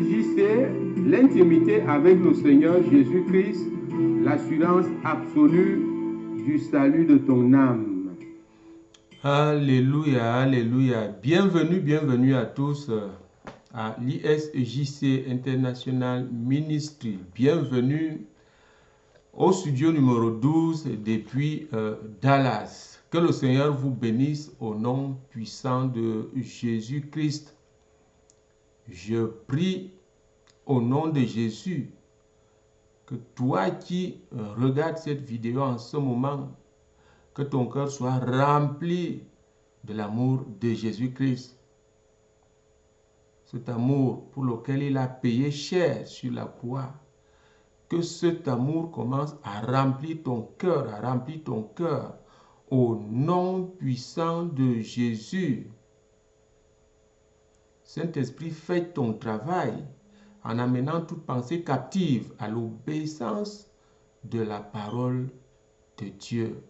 JC, l'intimité avec le Seigneur Jésus-Christ, l'assurance absolue du salut de ton âme. Alléluia, alléluia. Bienvenue, bienvenue à tous à l'ISJC International Ministry. Bienvenue au studio numéro 12 depuis Dallas. Que le Seigneur vous bénisse au nom puissant de Jésus-Christ. Je prie au nom de Jésus que toi qui regardes cette vidéo en ce moment, que ton cœur soit rempli de l'amour de Jésus-Christ. Cet amour pour lequel il a payé cher sur la croix. Que cet amour commence à remplir ton cœur au nom puissant de Jésus. Saint-Esprit, fais ton travail en amenant toute pensée captive à l'obéissance de la parole de Dieu.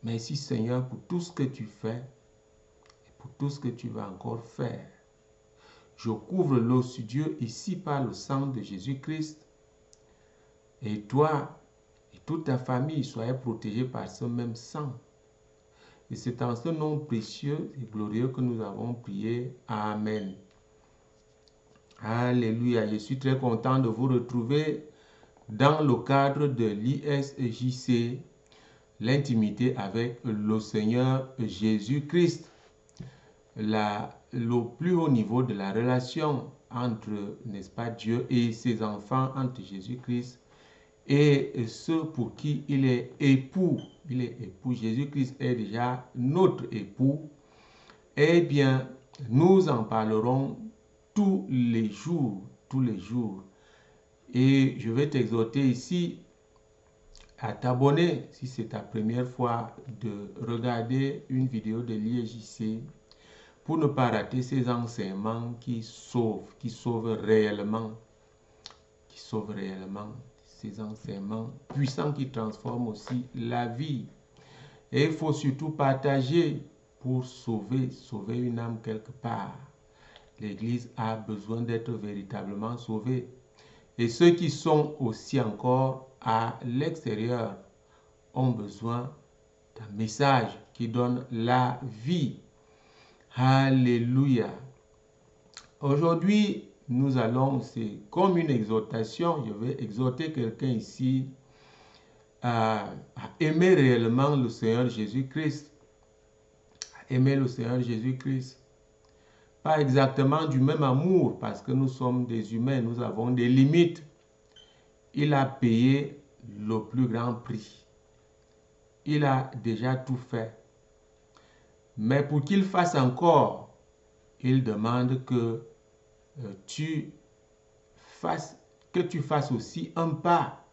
Merci Seigneur pour tout ce que tu fais et pour tout ce que tu vas encore faire. Je couvre le studio ici par le sang de Jésus-Christ. Et toi et toute ta famille soyez protégés par ce même sang. Et c'est en ce nom précieux et glorieux que nous avons prié. Amen. Alléluia. Je suis très content de vous retrouver dans le cadre de l'ISJC, l'intimité avec le Seigneur Jésus-Christ. Le plus haut niveau de la relation entre, n'est-ce pas, Dieu et ses enfants, entre Jésus-Christ et ceux pour qui il est époux. Il est époux. Jésus-Christ est déjà notre époux. Eh bien, nous en parlerons tous les jours. Et je vais t'exhorter ici à t'abonner, si c'est ta première fois, de regarder une vidéo de l'ISJC pour ne pas rater ces enseignements qui sauvent réellement, ces enseignements puissants qui transforment aussi la vie. Et il faut surtout partager pour sauver une âme quelque part. L'Église a besoin d'être véritablement sauvée. Et ceux qui sont aussi encore à l'extérieur ont besoin d'un message qui donne la vie. Alléluia. Aujourd'hui, c'est comme une exhortation, je vais exhorter quelqu'un ici à aimer réellement le Seigneur Jésus-Christ. À aimer le Seigneur Jésus-Christ. Pas exactement du même amour, parce que nous sommes des humains, nous avons des limites. Il a payé le plus grand prix. Il a déjà tout fait. Mais pour qu'il fasse encore, il demande que tu fasses aussi un pas.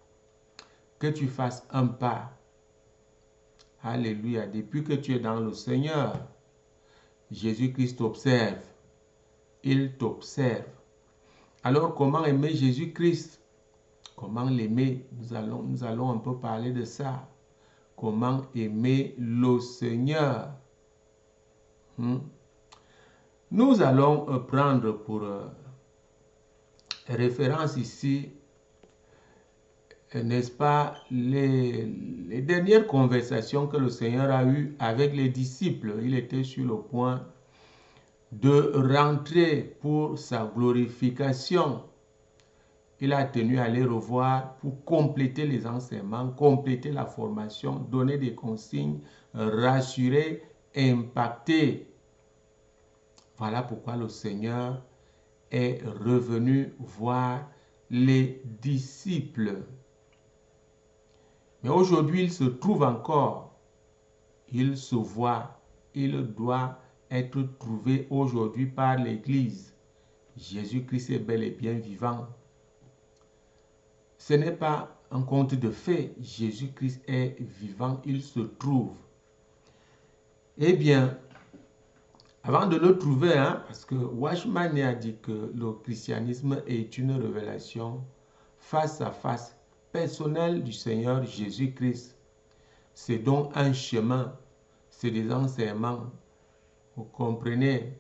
Que tu fasses un pas. Alléluia. Depuis que tu es dans le Seigneur, Jésus-Christ t'observe. Il t'observe. Alors, comment aimer Jésus-Christ? Comment l'aimer? Nous allons un peu parler de ça. Comment aimer le Seigneur? Nous allons prendre pour référence ici, n'est-ce pas, les dernières conversations que le Seigneur a eues avec les disciples. Il était sur le point de rentrer pour sa glorification. Il a tenu à les revoir pour compléter les enseignements, compléter la formation, donner des consignes, rassurer, impacter. Voilà pourquoi le Seigneur est revenu voir les disciples. Mais aujourd'hui, il se trouve encore, il se voit, il doit être trouvé aujourd'hui par l'Église. Jésus-Christ est bel et bien vivant. Ce n'est pas un conte de fées. Jésus-Christ est vivant, il se trouve. Eh bien, avant de le trouver, parce que Watchman a dit que le christianisme est une révélation face à face personnelle du Seigneur Jésus-Christ. C'est donc un chemin, c'est des enseignements. Vous comprenez?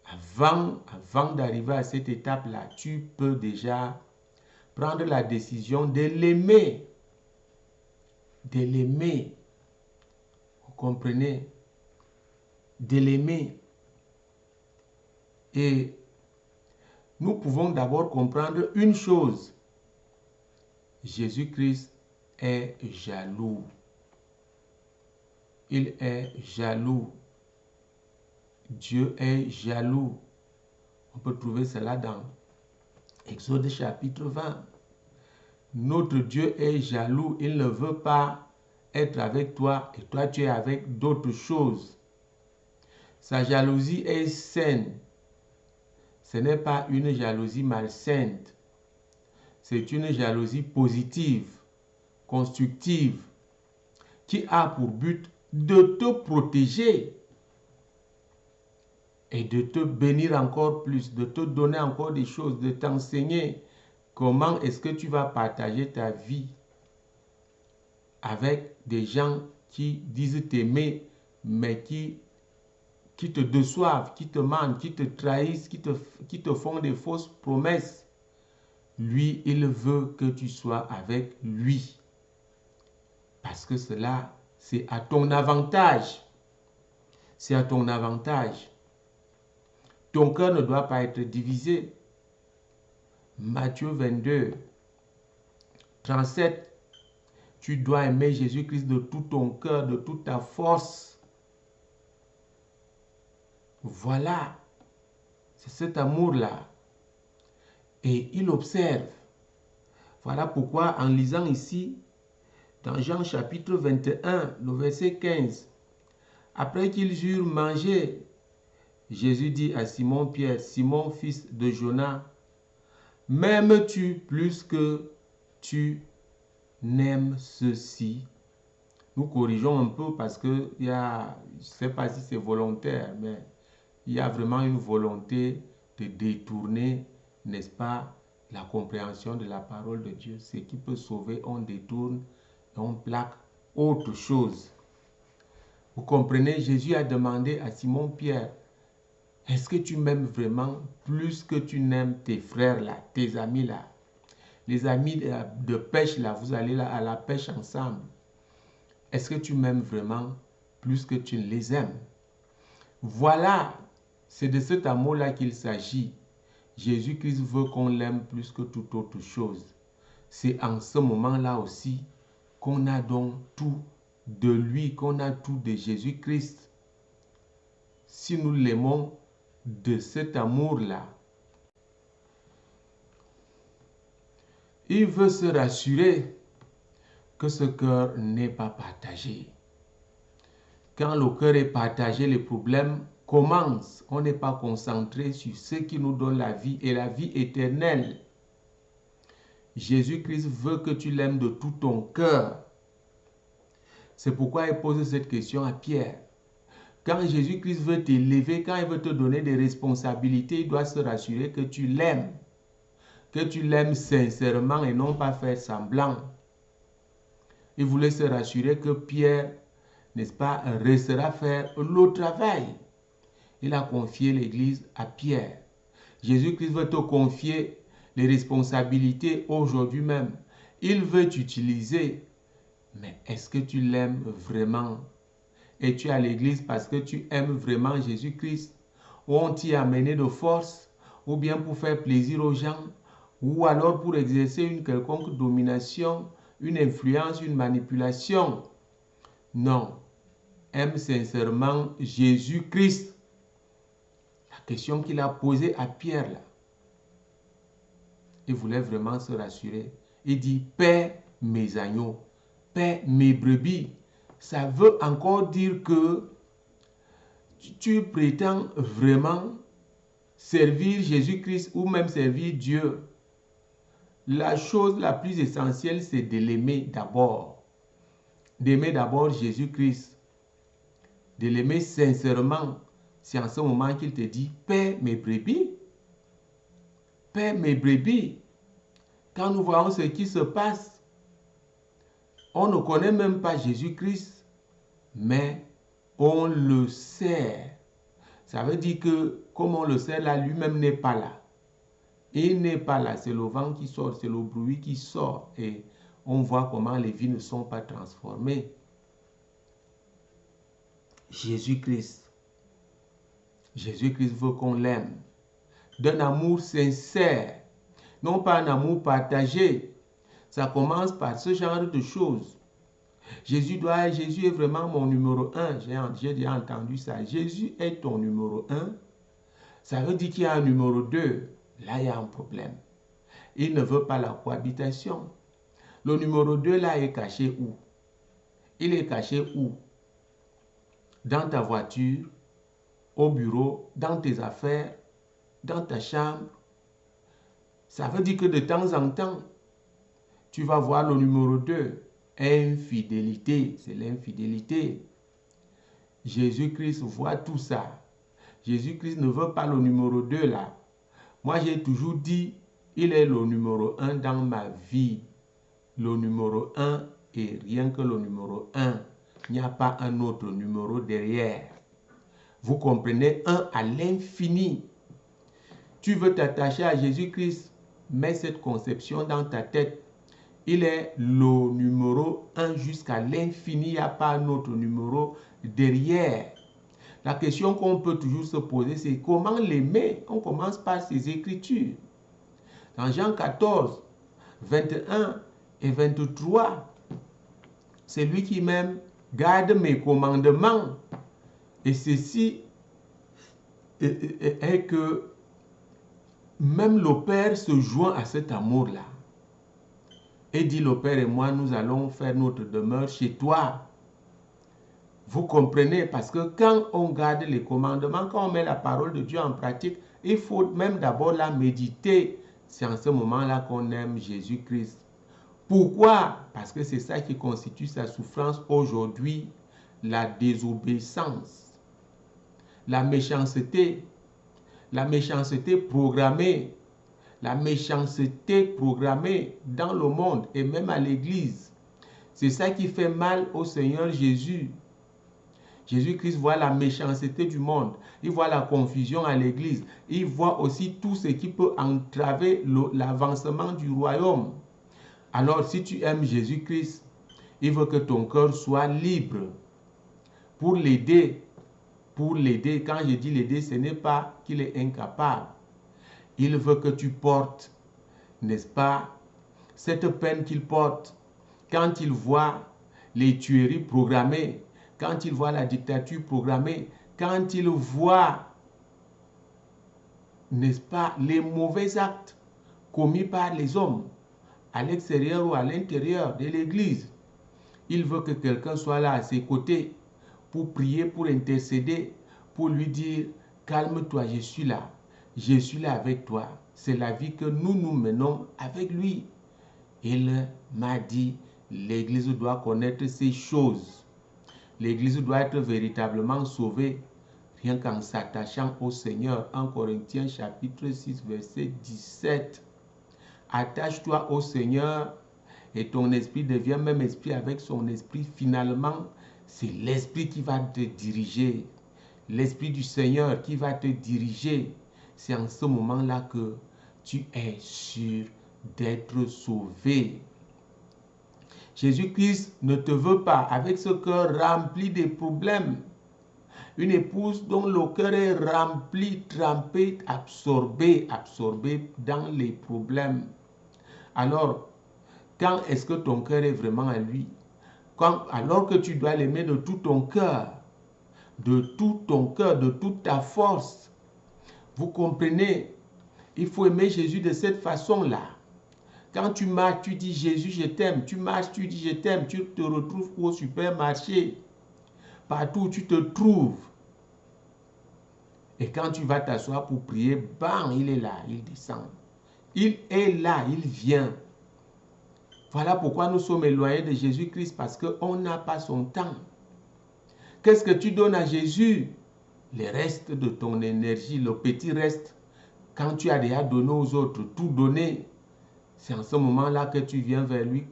avant d'arriver à cette étape-là, tu peux déjà prendre la décision de l'aimer. De l'aimer. Vous comprenez? De l'aimer. Et nous pouvons d'abord comprendre une chose. Jésus-Christ est jaloux. Il est jaloux. Dieu est jaloux. On peut trouver cela dans Exode chapitre 20. Notre Dieu est jaloux. Il ne veut pas être avec toi et toi tu es avec d'autres choses. Sa jalousie est saine. Ce n'est pas une jalousie malsaine. C'est une jalousie positive, constructive, qui a pour but de te protéger et de te bénir encore plus, de te donner encore des choses, de t'enseigner comment est-ce que tu vas partager ta vie avec des gens qui disent t'aimer, mais qui te déçoivent, qui te mentent, qui te trahissent, qui te font des fausses promesses. Lui, il veut que tu sois avec lui. Parce que cela, c'est à ton avantage. C'est à ton avantage. Ton cœur ne doit pas être divisé. Matthieu 22, 37. Tu dois aimer Jésus-Christ de tout ton cœur, de toute ta force. Voilà. C'est cet amour-là. Et il observe. Voilà pourquoi en lisant ici, dans Jean chapitre 21, le verset 15, après qu'ils eurent mangé, Jésus dit à Simon-Pierre, Simon, fils de Jonas, m'aimes-tu plus que tu n'aimes ceci? Nous corrigeons un peu parce que je ne sais pas si c'est volontaire, mais il y a vraiment une volonté de détourner, n'est-ce pas, la compréhension de la parole de Dieu. Ce qui peut sauver, on détourne et on plaque autre chose. Vous comprenez, Jésus a demandé à Simon-Pierre, est-ce que tu m'aimes vraiment plus que tu n'aimes tes frères là, tes amis là? Les amis de pêche là, vous allez là à la pêche ensemble. Est-ce que tu m'aimes vraiment plus que tu ne les aimes? Voilà, c'est de cet amour-là qu'il s'agit. Jésus-Christ veut qu'on l'aime plus que toute autre chose. C'est en ce moment-là aussi qu'on a donc tout de lui, qu'on a tout de Jésus-Christ. Si nous l'aimons de cet amour-là, il veut se rassurer que ce cœur n'est pas partagé. Quand le cœur est partagé, les problèmes commencent. On n'est pas concentré sur ce qui nous donne la vie et la vie éternelle. Jésus-Christ veut que tu l'aimes de tout ton cœur. C'est pourquoi il pose cette question à Pierre. Quand Jésus-Christ veut t'élever, quand il veut te donner des responsabilités, il doit se rassurer que tu l'aimes. Que tu l'aimes sincèrement et non pas faire semblant. Il voulait se rassurer que Pierre, n'est-ce pas, restera faire le travail. Il a confié l'Église à Pierre. Jésus-Christ veut te confier les responsabilités aujourd'hui même. Il veut t'utiliser. Mais est-ce que tu l'aimes vraiment? Es-tu à l'église parce que tu aimes vraiment Jésus-Christ? Ou on t'y a amené de force? Ou bien pour faire plaisir aux gens? Ou alors pour exercer une quelconque domination, une influence, une manipulation? Non. Aime sincèrement Jésus-Christ. La question qu'il a posée à Pierre là. Il voulait vraiment se rassurer. Il dit, paie mes agneaux, paie mes brebis. Ça veut encore dire que tu prétends vraiment servir Jésus-Christ ou même servir Dieu. La chose la plus essentielle, c'est de l'aimer d'abord. D'aimer d'abord Jésus-Christ. De l'aimer sincèrement. C'est en ce moment qu'il te dit, paie mes brebis. Paie mes brebis. Quand nous voyons ce qui se passe, on ne connaît même pas Jésus-Christ, mais on le sert. Ça veut dire que, comme on le sait là, lui-même n'est pas là. Il n'est pas là, c'est le vent qui sort, c'est le bruit qui sort. Et on voit comment les vies ne sont pas transformées. Jésus-Christ veut qu'on l'aime. D'un amour sincère, non pas un amour partagé. Ça commence par ce genre de choses. Jésus est vraiment mon numéro 1. J'ai déjà entendu ça. Jésus est ton numéro 1. Ça veut dire qu'il y a un numéro 2. Là, il y a un problème. Il ne veut pas la cohabitation. Le numéro 2, là, est caché où? Il est caché où? Dans ta voiture, au bureau, dans tes affaires, dans ta chambre. Ça veut dire que de temps en temps, tu vas voir le numéro 2. Infidélité, c'est l'infidélité. Jésus-Christ voit tout ça. Jésus-Christ ne veut pas le numéro 2 là. Moi, j'ai toujours dit, il est le numéro 1 dans ma vie. Le numéro 1 et rien que le numéro 1. Il n'y a pas un autre numéro derrière. Vous comprenez? 1 à l'infini. Tu veux t'attacher à Jésus-Christ, mets cette conception dans ta tête. Il est le numéro 1 jusqu'à l'infini. Il n'y a pas un autre numéro derrière. La question qu'on peut toujours se poser, c'est comment l'aimer? On commence par ses écritures. Dans Jean 14, 21 et 23, c'est lui qui m'aime, garde mes commandements. Et ceci est que même le Père se joint à cet amour-là. Et dit, le Père et moi, nous allons faire notre demeure chez toi. Vous comprenez? Parce que quand on garde les commandements, quand on met la parole de Dieu en pratique, il faut même d'abord la méditer. C'est en ce moment-là qu'on aime Jésus-Christ. Pourquoi? Parce que c'est ça qui constitue sa souffrance aujourd'hui. La désobéissance, la méchanceté programmée. La méchanceté programmée dans le monde et même à l'église. C'est ça qui fait mal au Seigneur Jésus. Jésus-Christ voit la méchanceté du monde. Il voit la confusion à l'église. Il voit aussi tout ce qui peut entraver l'avancement du royaume. Alors, si tu aimes Jésus-Christ, il veut que ton cœur soit libre pour l'aider. Pour l'aider, quand je dis l'aider, ce n'est pas qu'il est incapable. Il veut que tu portes, n'est-ce pas, cette peine qu'il porte quand il voit les tueries programmées, quand il voit la dictature programmée, quand il voit, n'est-ce pas, les mauvais actes commis par les hommes à l'extérieur ou à l'intérieur de l'église. Il veut que quelqu'un soit là à ses côtés pour prier, pour intercéder, pour lui dire, calme-toi, je suis là. Je suis là avec toi. C'est la vie que nous menons avec lui. Il m'a dit, l'Église doit connaître ces choses. L'Église doit être véritablement sauvée, rien qu'en s'attachant au Seigneur. 1 Corinthiens chapitre 6, verset 17. Attache-toi au Seigneur et ton esprit devient même esprit avec son esprit. Finalement, c'est l'esprit qui va te diriger. L'esprit du Seigneur qui va te diriger. C'est en ce moment-là que tu es sûr d'être sauvé. Jésus-Christ ne te veut pas avec ce cœur rempli de problèmes. Une épouse dont le cœur est rempli, trempé, absorbé dans les problèmes. Alors, quand est-ce que ton cœur est vraiment à lui? Alors que tu dois l'aimer de tout ton cœur, de toute ta force. Vous comprenez? Il faut aimer Jésus de cette façon-là. Quand tu marches, tu dis Jésus, je t'aime. Tu marches, tu dis je t'aime. Tu te retrouves au supermarché. Partout où tu te trouves. Et quand tu vas t'asseoir pour prier, bam, il est là, il descend. Il est là, il vient. Voilà pourquoi nous sommes éloignés de Jésus-Christ, parce qu'on n'a pas son temps. Qu'est-ce que tu donnes à Jésus? Les restes de ton énergie, le petit reste. Quand tu as déjà donné aux autres, tout donné, c'est en ce moment-là que tu viens vers lui,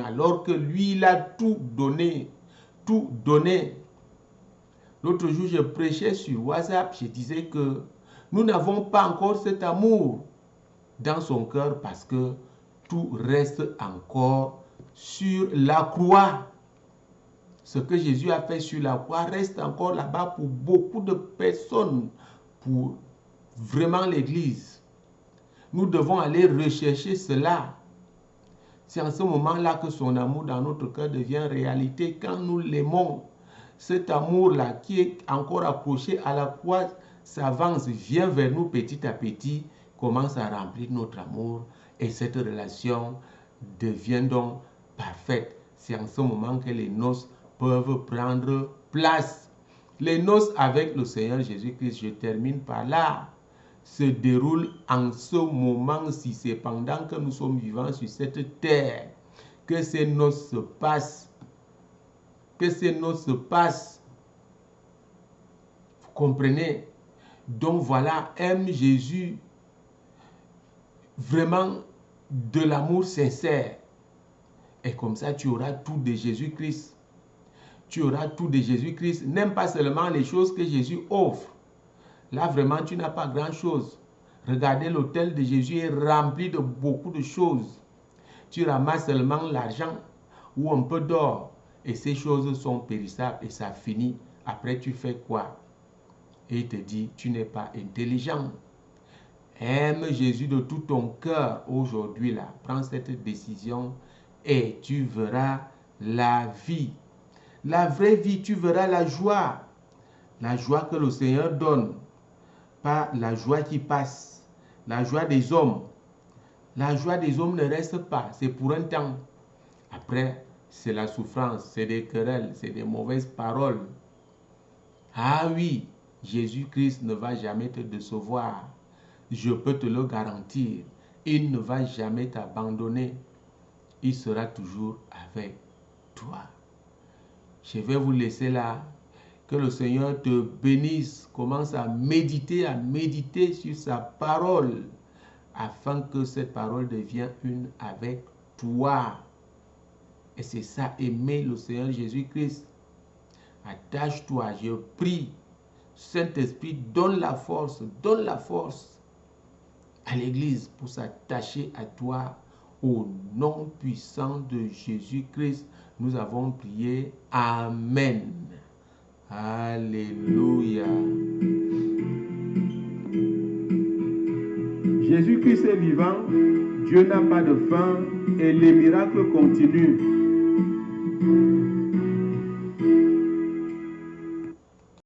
alors que lui, il a tout donné. Tout donné. L'autre jour, je prêchais sur WhatsApp, je disais que nous n'avons pas encore cet amour dans son cœur parce que tout reste encore sur la croix. Ce que Jésus a fait sur la croix reste encore là-bas pour beaucoup de personnes, pour vraiment l'Église. Nous devons aller rechercher cela. C'est en ce moment-là que son amour dans notre cœur devient réalité. Quand nous l'aimons, cet amour-là qui est encore accroché à la croix s'avance, vient vers nous petit à petit, commence à remplir notre amour et cette relation devient donc parfaite. C'est en ce moment que les noces peuvent prendre place. Les noces avec le Seigneur Jésus-Christ, je termine par là, se déroulent en ce moment-ci. C'est pendant que nous sommes vivants sur cette terre que ces noces se passent. Que ces noces se passent. Vous comprenez? Donc voilà, aime Jésus vraiment de l'amour sincère. Et comme ça, tu auras tout de Jésus-Christ. Tu auras tout de Jésus-Christ. N'aime pas seulement les choses que Jésus offre. Là, vraiment, tu n'as pas grand-chose. Regardez, l'autel de Jésus est rempli de beaucoup de choses. Tu ramasses seulement l'argent ou un peu d'or. Et ces choses sont périssables et ça finit. Après, tu fais quoi? Et il te dit, tu n'es pas intelligent. Aime Jésus de tout ton cœur aujourd'hui là. Prends cette décision et tu verras la vie. La vraie vie, tu verras la joie. La joie que le Seigneur donne. Pas la joie qui passe. La joie des hommes. La joie des hommes ne reste pas. C'est pour un temps. Après, c'est la souffrance, c'est des querelles, c'est des mauvaises paroles. Ah oui, Jésus-Christ ne va jamais te décevoir. Je peux te le garantir. Il ne va jamais t'abandonner. Il sera toujours avec toi. Je vais vous laisser là. Que le Seigneur te bénisse. Commence à méditer sur sa parole, afin que cette parole devienne une avec toi. Et c'est ça, aimer le Seigneur Jésus-Christ. Attache-toi, je prie. Saint-Esprit, donne la force à l'Église pour s'attacher à toi. Au nom puissant de Jésus-Christ, nous avons prié. Amen. Alléluia. Jésus-Christ est vivant, Dieu n'a pas de fin et les miracles continuent.